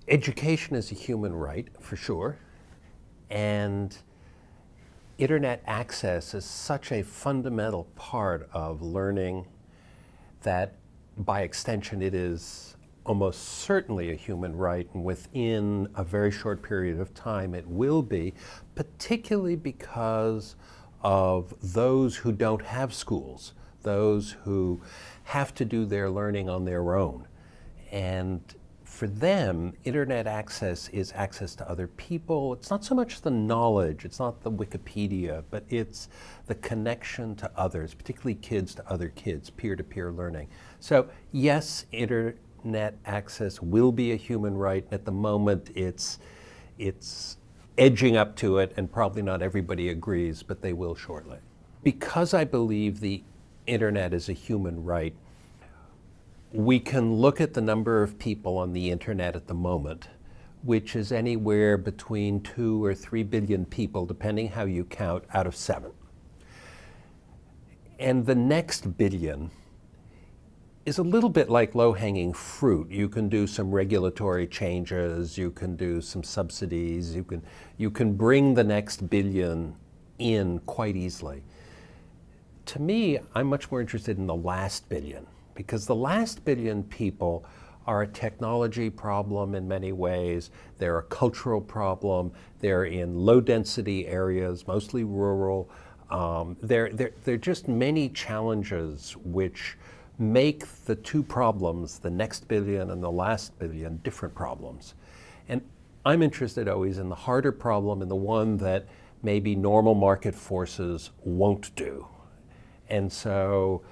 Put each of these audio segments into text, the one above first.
Education is a human right, for sure, and internet access is such a fundamental part of learning that by extension it is almost certainly a human right, and within a very short period of time it will be, particularly because of those who don't have schools, those who have to do their learning on their own. And for them, internet access is access to other people. It's not so much the knowledge, it's not the Wikipedia, but it's the connection to others, particularly kids to other kids, peer-to-peer learning. So yes, internet access will be a human right. At the moment, it's edging up to it, and probably not everybody agrees, but they will shortly. Because I believe the internet is a human right, we can look at the number of people on the internet at the moment, which is anywhere between 2 or 3 billion people, depending how you count, out of 7. And the next billion is a little bit like low-hanging fruit. You can do some regulatory changes, you can do some subsidies, you can bring the next billion in quite easily. To me, I'm much more interested in the last billion, because the last billion people are a technology problem in many ways. They're a cultural problem. They're in low-density areas, mostly rural. There are just many challenges which make the two problems, the next billion and the last billion, different problems. And I'm interested always in the harder problem and the one that maybe normal market forces won't do. And so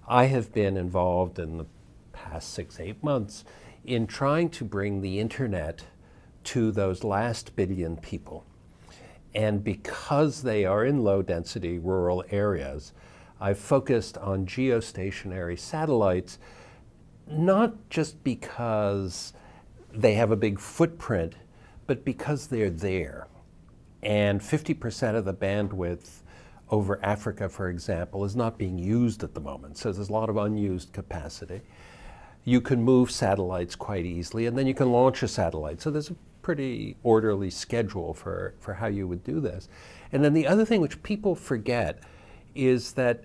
I have been involved in the past 6-8 months in trying to bring the internet to those last billion people. And because they are in low-density rural areas, I've focused on geostationary satellites, not just because they have a big footprint, but because they're there. And 50% of the bandwidth over Africa, for example, is not being used at the moment. So there's a lot of unused capacity. You can move satellites quite easily, and then you can launch a satellite. So there's a pretty orderly schedule for how you would do this. And then the other thing which people forget is that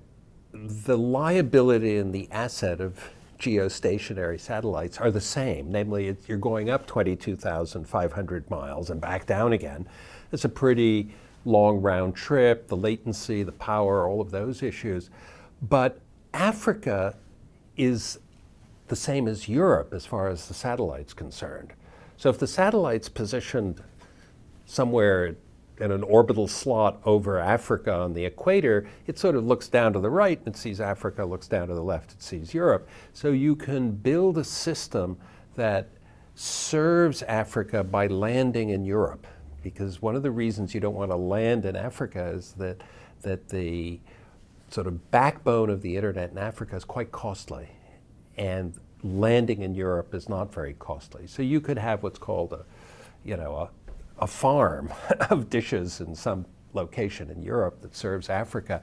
the liability and the asset of geostationary satellites are the same. Namely, you're going up 22,500 miles and back down again. It's a pretty long round trip, the latency, the power, all of those issues. But Africa is the same as Europe as far as the satellite's concerned. So if the satellite's positioned somewhere in an orbital slot over Africa on the equator, it sort of looks down to the right and it sees Africa, looks down to the left, it sees Europe. So you can build a system that serves Africa by landing in Europe. Because one of the reasons you don't want to land in Africa is that the sort of backbone of the internet in Africa is quite costly. And landing in Europe is not very costly. So you could have what's called a farm of dishes in some location in Europe that serves Africa.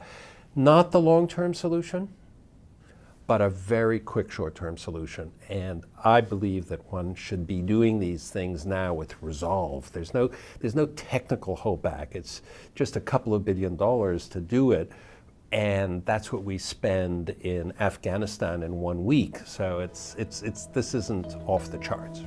Not the long-term solution, but a very quick short-term solution. And I believe that one should be doing these things now with resolve. There's no technical holdback. It's just a couple of $1 billion to do it. And that's what we spend in Afghanistan in 1 week. So this isn't off the charts.